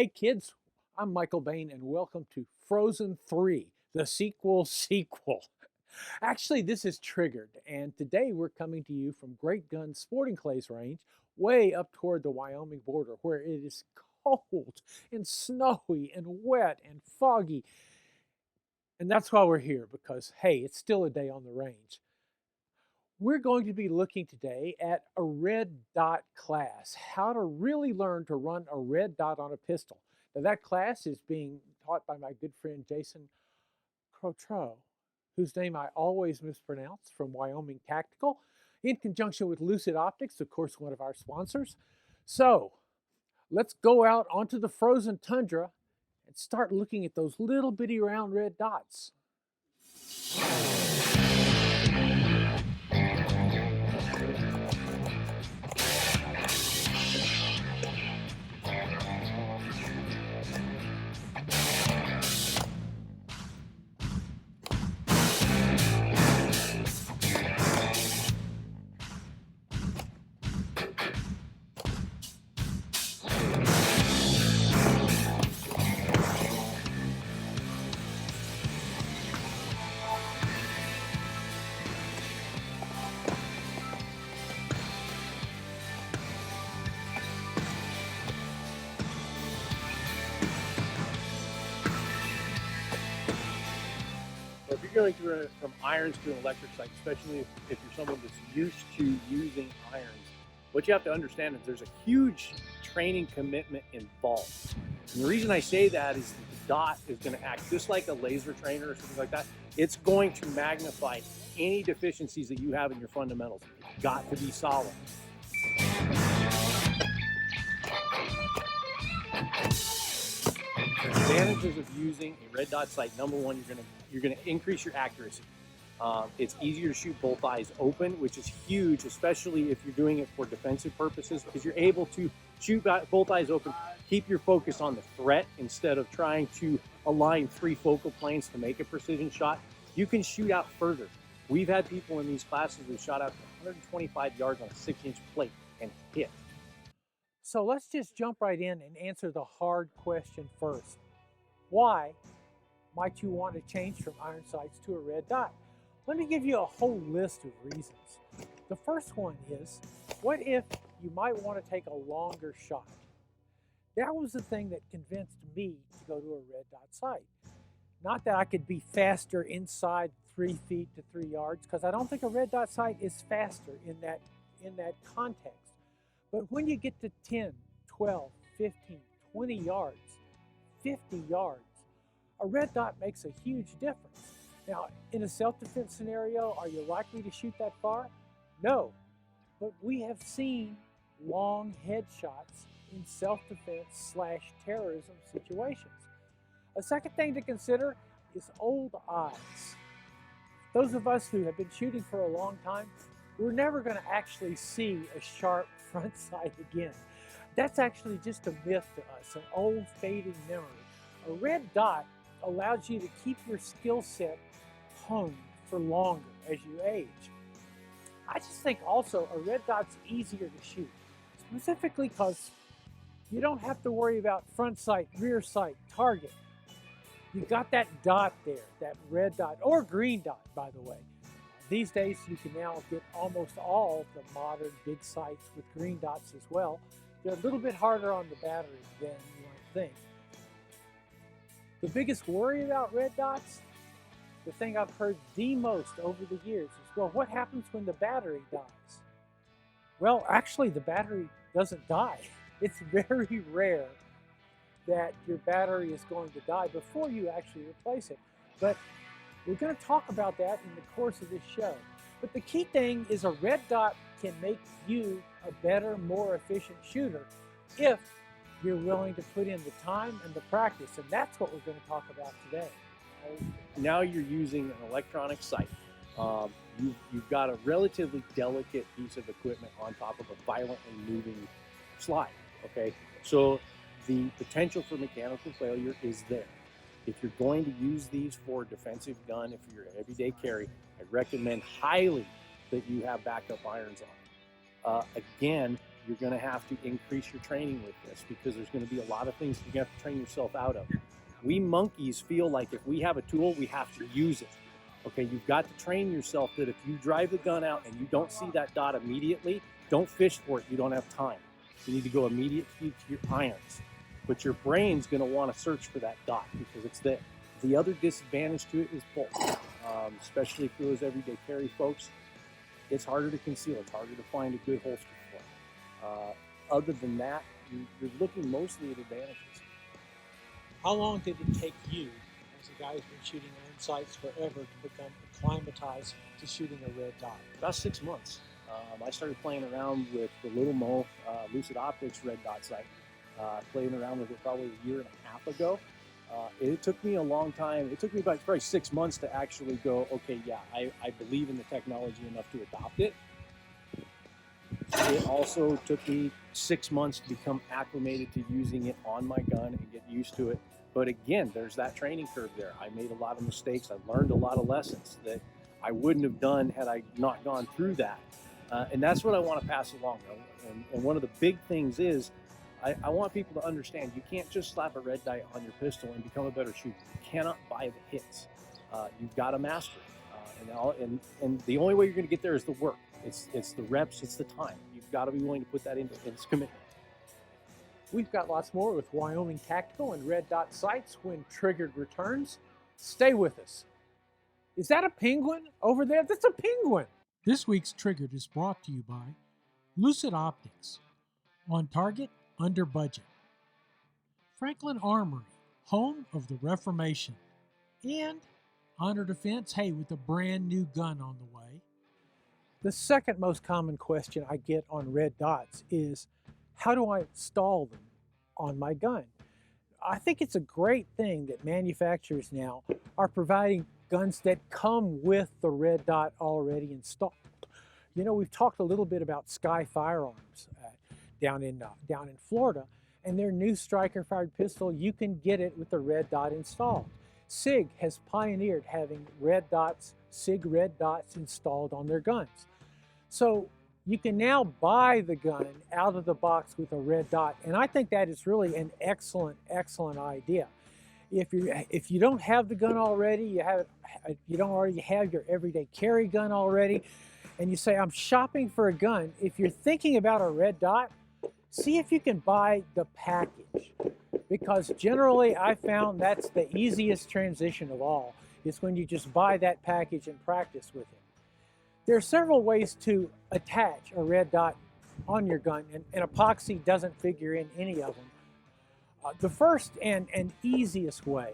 Hey kids, I'm Michael Bain and welcome to Frozen 3, the sequel. Actually, this is Triggered, and today we're coming to you from Great Gun Sporting Clays Range, way up toward the Wyoming border, where it is cold and snowy and wet and foggy. And that's why we're here, because hey, it's still a day on the range. We're going to be looking today at a red dot class, how to really learn to run a red dot on a pistol. Now that class is being taught by my good friend Jason Crotreau, whose name I always mispronounce, from Wyoming Tactical, in conjunction with Lucid Optics, of course, one of our sponsors. So let's go out onto the frozen tundra and start looking at those little bitty round red dots. So if you're going to run from irons to an electric sight, especially if you're someone that's used to using irons, what you have to understand is there's a huge training commitment involved. And the reason I say that is that the dot is going to act just like a laser trainer or something like that. It's going to magnify any deficiencies that you have in your fundamentals. It's got to be solid. The advantages of using a red dot sight: number one, you're gonna increase your accuracy. It's easier to shoot both eyes open, which is huge, especially if you're doing it for defensive purposes, because you're able to shoot both eyes open, keep your focus on the threat instead of trying to align three focal planes to make a precision shot. You can shoot out further. We've had people in these classes who shot out to 125 yards on a 6-inch plate and hit. So let's just jump right in and answer the hard question first. Why might you want to change from iron sights to a red dot? Let me give you a whole list of reasons. The first one is, what if you might want to take a longer shot? That was the thing that convinced me to go to a red dot sight. Not that I could be faster inside 3 feet to 3 yards, because I don't think a red dot sight is faster in that context. But when you get to 10, 12, 15, 20 yards, 50 yards, a red dot makes a huge difference. Now, in a self-defense scenario, are you likely to shoot that far? No, but we have seen long headshots in self-defense / terrorism situations. A second thing to consider is old eyes. Those of us who have been shooting for a long time, we're never going to actually see a sharp front sight again. That's actually just a myth to us, an old fading memory. A red dot allows you to keep your skill set honed for longer as you age. I just think also a red dot's easier to shoot, specifically because you don't have to worry about front sight, rear sight, target. You've got that dot there, that red dot, or green dot, by the way. These days, you can now get almost all the modern big sights with green dots as well. They're a little bit harder on the battery than you might think. The biggest worry about red dots, the thing I've heard the most over the years is, well, what happens when the battery dies? Well, actually, the battery doesn't die. It's very rare that your battery is going to die before you actually replace it. But we're going to talk about that in the course of this show. But the key thing is a red dot can make you a better, more efficient shooter if you're willing to put in the time and the practice. And that's what we're going to talk about today. Now you're using an electronic sight. You've got a relatively delicate piece of equipment on top of a violently moving slide, okay? So the potential for mechanical failure is there. If you're going to use these for a defensive gun, if you're an everyday carry, I recommend highly that you have backup irons on. Again, you're going to have to increase your training with this, because there's going to be a lot of things you have to train yourself out of. We monkeys feel like if we have a tool, we have to use it. Okay, you've got to train yourself that if you drive the gun out and you don't see that dot immediately, don't fish for it. You don't have time. You need to go immediate feed to your irons. But your brain's going to want to search for that dot because it's there. The other disadvantage to it is bulk, especially for those everyday carry folks. It's harder to conceal. It's harder to find a good holster for it. Other than that, you're looking mostly at advantages. How long did it take you, as a guy who's been shooting iron sights forever, to become acclimatized to shooting a red dot? About 6 months. I started playing around with the Little Mo Lucid Optics red dot sight. Playing around with it probably a year and a half ago. It took me a long time. It took me about probably 6 months to actually go, okay, yeah, I believe in the technology enough to adopt it. It also took me 6 months to become acclimated to using it on my gun and get used to it. But again, there's that training curve there. I made a lot of mistakes. I learned a lot of lessons that I wouldn't have done had I not gone through that. And that's what I want to pass along. And one of the big things is, I want people to understand you can't just slap a red dot on your pistol and become a better shooter. You cannot buy the hits. You've got to master it. And the only way you're going to get there is the work. It's the reps, it's the time. You've got to be willing to put that into its commitment. We've got lots more with Wyoming Tactical and red dot sights when Triggered returns. Stay with us. Is that a penguin over there? That's a penguin. This week's Triggered is brought to you by Lucid Optics. On target, under budget. Franklin Armory, home of the Reformation. And Honor Defense, hey, with a brand new gun on the way. The second most common question I get on red dots is, how do I install them on my gun? I think it's a great thing that manufacturers now are providing guns that come with the red dot already installed. You know, we've talked a little bit about Sky Firearms down in Florida, and their new striker-fired pistol, you can get it with the red dot installed. SIG has pioneered having red dots, SIG red dots installed on their guns. So you can now buy the gun out of the box with a red dot, and I think that is really an excellent, excellent idea. If you don't have the gun already, you don't already have your everyday carry gun already, and you say, I'm shopping for a gun, if you're thinking about a red dot, see if you can buy the package, because generally I found that's the easiest transition of all, is when you just buy that package and practice with it. There are several ways to attach a red dot on your gun, and epoxy doesn't figure in any of them. The first and easiest way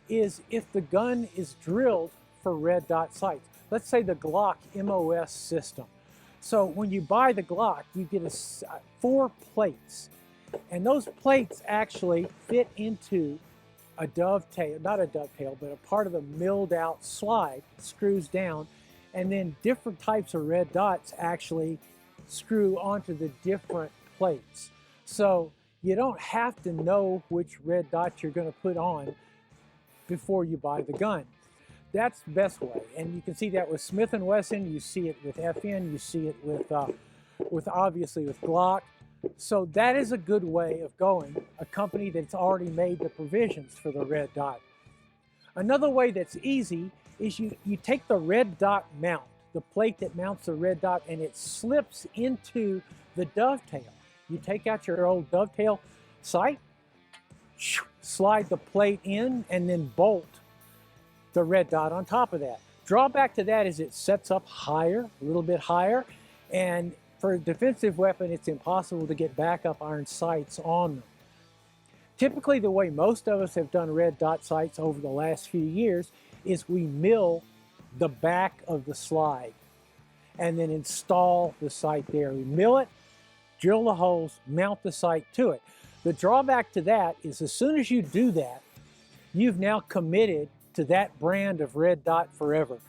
is if the gun is drilled for red dot sights. Let's say the Glock MOS system. So when you buy the Glock, you get 4 plates, and those plates actually fit into a dovetail, not a dovetail, but a part of the milled out slide, screws down, and then different types of red dots actually screw onto the different plates. So you don't have to know which red dot you're going to put on before you buy the gun. That's the best way, and you can see that with Smith & Wesson, you see it with FN, you see it with obviously with Glock. So that is a good way of going, a company that's already made the provisions for the red dot. Another way that's easy is you take the red dot mount, the plate that mounts the red dot, and it slips into the dovetail. You take out your old dovetail sight, slide the plate in, and then bolt the red dot on top of that. Drawback to that is it sets up higher, a little bit higher, and for a defensive weapon, it's impossible to get backup iron sights on them. Typically, the way most of us have done red dot sights over the last few years is we mill the back of the slide and then install the sight there. We mill it, drill the holes, mount the sight to it. The drawback to that is as soon as you do that, you've now committed to that brand of red dot forever,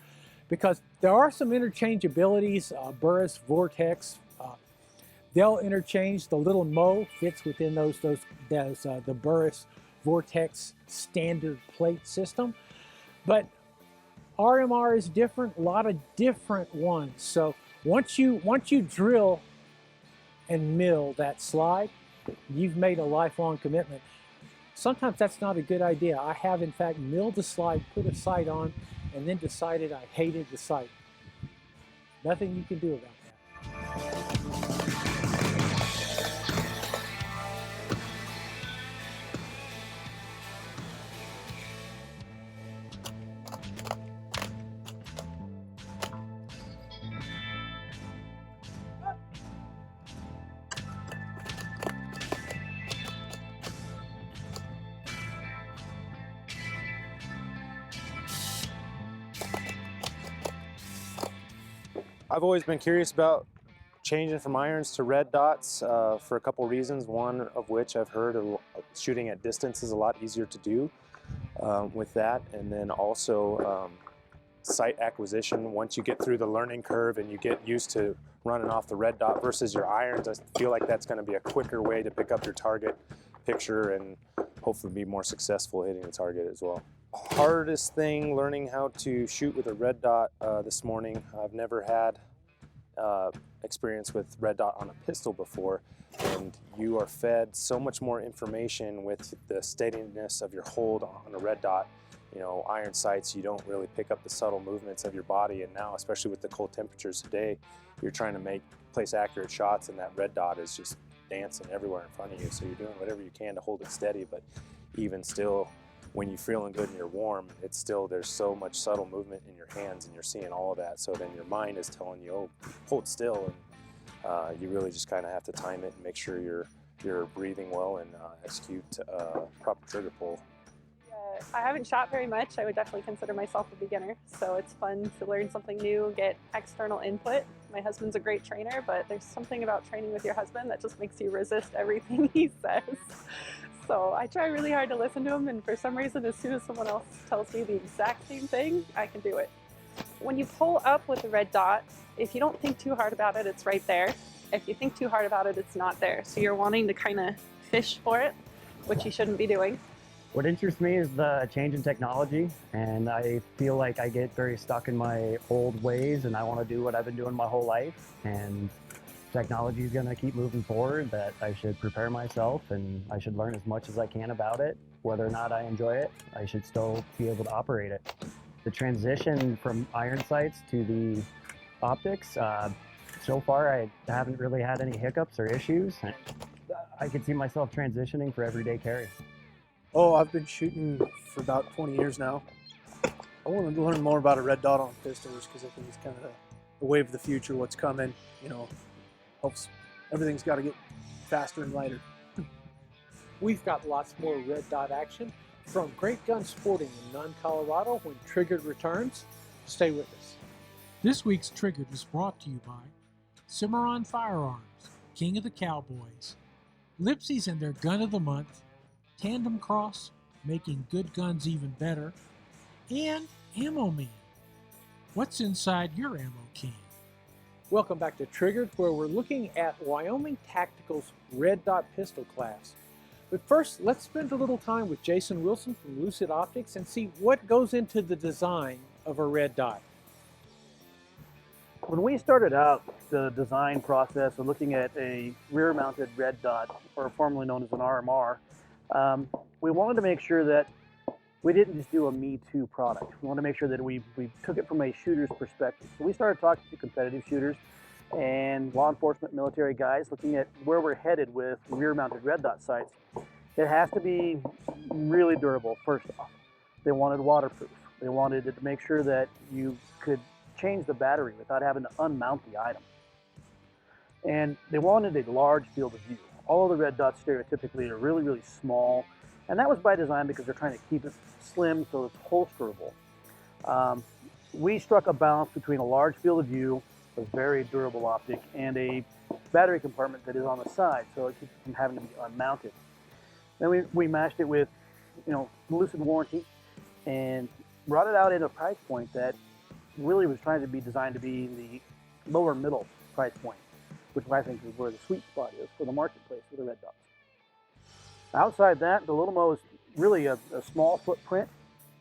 because there are some interchangeabilities. Burris, Vortex, they'll interchange. The Little Mo fits within the Burris Vortex standard plate system, but RMR is different. A lot of different ones. So once you drill and mill that slide, you've made a lifelong commitment. Sometimes that's not a good idea. I have, in fact, milled the slide, put a sight on, and then decided I hated the sight. Nothing you can do about that. I've always been curious about changing from irons to red dots for a couple reasons. One of which I've heard shooting at distance is a lot easier to do with that, and then also sight acquisition. Once you get through the learning curve and you get used to running off the red dot versus your irons, I feel like that's going to be a quicker way to pick up your target picture and hopefully be more successful hitting the target as well. Hardest thing learning how to shoot with a red dot this morning. I've never had experience with red dot on a pistol before, and you are fed so much more information with the steadiness of your hold on a red dot. You know, iron sights, you don't really pick up the subtle movements of your body, and now, especially with the cold temperatures today, you're trying to place accurate shots, and that red dot is just dancing everywhere in front of you. So you're doing whatever you can to hold it steady, but even still, when you're feeling good and you're warm, it's still, there's so much subtle movement in your hands and you're seeing all of that. So then your mind is telling you, oh, hold still, and you really just kind of have to time it and make sure you're breathing well and execute proper trigger pull. I haven't shot very much. I would definitely consider myself a beginner, so it's fun to learn something new, get external input. My husband's a great trainer, but there's something about training with your husband that just makes you resist everything he says. So I try really hard to listen to him, and for some reason, as soon as someone else tells me the exact same thing, I can do it. When you pull up with the red dot, if you don't think too hard about it, it's right there. If you think too hard about it, it's not there. So you're wanting to kind of fish for it, which you shouldn't be doing. What interests me is the change in technology, and I feel like I get very stuck in my old ways, and I want to do what I've been doing my whole life, and technology is going to keep moving forward, that I should prepare myself and I should learn as much as I can about it. Whether or not I enjoy it, I should still be able to operate it. The transition from iron sights to the optics, so far I haven't really had any hiccups or issues. I could see myself transitioning for everyday carry. Oh, I've been shooting for about 20 years now. I want to learn more about a red dot on pistols because I think it's kind of the wave of the future, what's coming. You know, helps, everything's got to get faster and lighter. We've got lots more red dot action from Great Gun Sporting in Nunn, Colorado when Triggered returns. Stay with us. This week's Triggered is brought to you by Cimarron Firearms, King of the Cowboys, Lipsy's and their Gun of the Month, Tandem Cross, making good guns even better, and Ammo Man. What's inside your ammo can? Welcome back to Triggered, where we're looking at Wyoming Tactical's red dot pistol class. But first, let's spend a little time with Jason Wilson from Lucid Optics and see what goes into the design of a red dot. When we started out the design process of looking at a rear-mounted red dot, or formerly known as an RMR, we wanted to make sure that we didn't just do a Me Too product. We wanted to make sure that we took it from a shooter's perspective. So we started talking to competitive shooters and law enforcement, military guys, looking at where we're headed with rear-mounted red dot sights. It has to be really durable, first off. They wanted waterproof. They wanted to make sure that you could change the battery without having to unmount the item. And they wanted a large field of view. All of the red dots stereotypically are really, really small, and that was by design because they're trying to keep it slim so it's holsterable. We struck a balance between a large field of view, a very durable optic, and a battery compartment that is on the side, so it keeps it from having to be unmounted. Then we matched it with, Lucid warranty, and brought it out at a price point that really was trying to be designed to be in the lower middle price point, which I think is where the sweet spot is for the marketplace for the red dots. Outside that, the Little Mo is really a small footprint.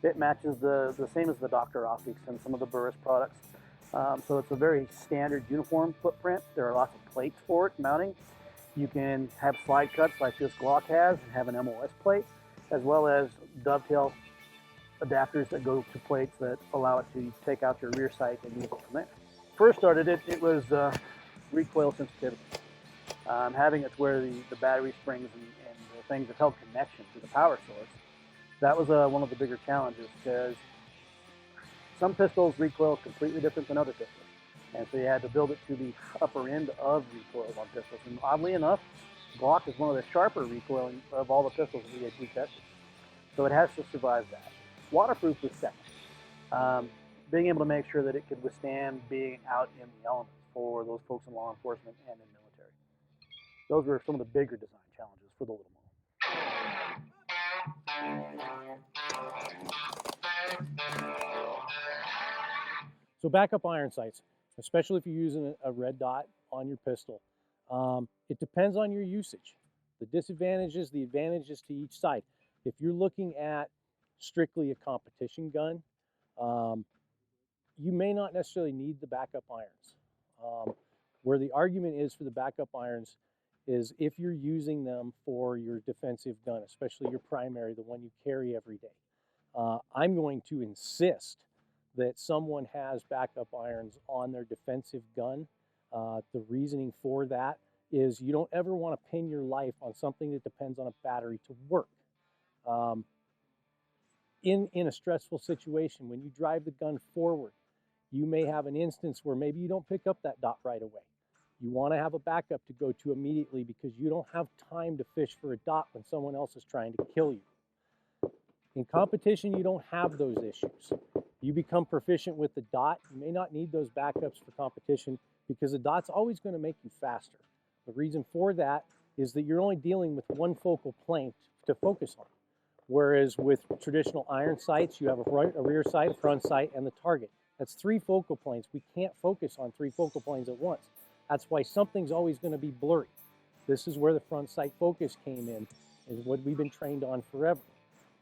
It matches the same as the Doctor optics and some of the Burris products. So it's a very standard uniform footprint. There are lots of plates for it mounting. You can have slide cuts like this Glock has and have an MOS plate, as well as dovetail adapters that go to plates that allow it to take out your rear sight and use it from there. First started it was recoil sensitivity. Having it where the battery springs and the things that held connection to the power source, that was one of the bigger challenges, because some pistols recoil completely different than other pistols. And so you had to build it to the upper end of recoils on pistols. And oddly enough, Glock is one of the sharper recoiling of all the pistols that we tested. So it has to survive that. Waterproof was second. Being able to make sure that it could withstand being out in the elements for those folks in law enforcement and in military. Those were some of the bigger design challenges for the little model. So backup iron sights, especially if you're using a red dot on your pistol, it depends on your usage. The disadvantages, the advantages to each sight. If you're looking at strictly a competition gun, you may not necessarily need the backup irons. Where the argument is for the backup irons is if you're using them for your defensive gun, especially your primary, the one you carry every day. I'm going to insist that someone has backup irons on their defensive gun. The reasoning for that is you don't ever want to pin your life on something that depends on a battery to work. In a stressful situation, when you drive the gun forward, you may have an instance where maybe you don't pick up that dot right away. You want to have a backup to go to immediately because you don't have time to fish for a dot when someone else is trying to kill you. In competition, you don't have those issues. You become proficient with the dot. You may not need those backups for competition because the dot's always going to make you faster. The reason for that is that you're only dealing with one focal plane to focus on. Whereas with traditional iron sights, you have a rear sight, a front sight, and the target. That's 3 focal planes. We can't focus on 3 focal planes at once. That's why something's always going to be blurry. This is where the front sight focus came in, is what we've been trained on forever.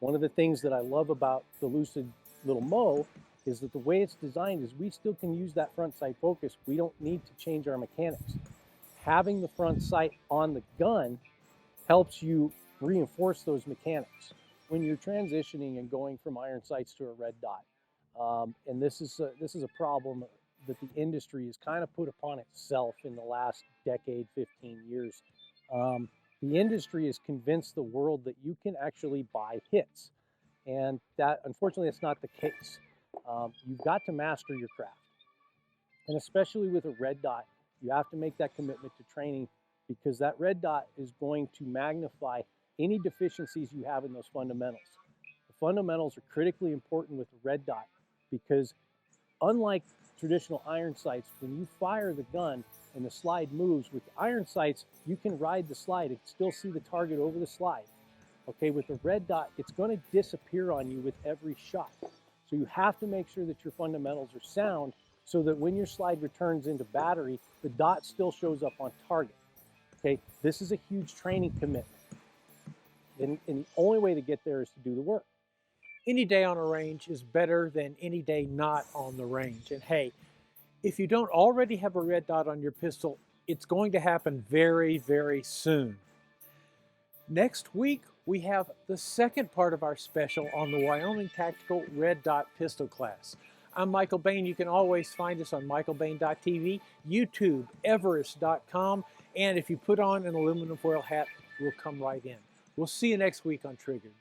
One of the things that I love about the Lucid little Mo is that the way it's designed is we still can use that front sight focus. We don't need to change our mechanics. Having the front sight on the gun helps you reinforce those mechanics when you're transitioning and going from iron sights to a red dot. And this is a problem that the industry has kind of put upon itself in the last decade, 15 years. The industry has convinced the world that you can actually buy hits. And that, unfortunately, that's not the case. You've got to master your craft. And especially with a red dot, you have to make that commitment to training because that red dot is going to magnify any deficiencies you have in those fundamentals. The fundamentals are critically important with the red dot because unlike traditional iron sights, when you fire the gun and the slide moves, with iron sights, you can ride the slide and still see the target over the slide. Okay, with the red dot, it's going to disappear on you with every shot. So you have to make sure that your fundamentals are sound so that when your slide returns into battery, the dot still shows up on target. Okay, this is a huge training commitment. And the only way to get there is to do the work. Any day on a range is better than any day not on the range. And hey, if you don't already have a red dot on your pistol, it's going to happen very, very soon. Next week, we have the second part of our special on the Wyoming Tactical Red Dot Pistol Class. I'm Michael Bain. You can always find us on michaelbain.tv, YouTube, everest.com, and if you put on an aluminum foil hat, we'll come right in. We'll see you next week on Triggered.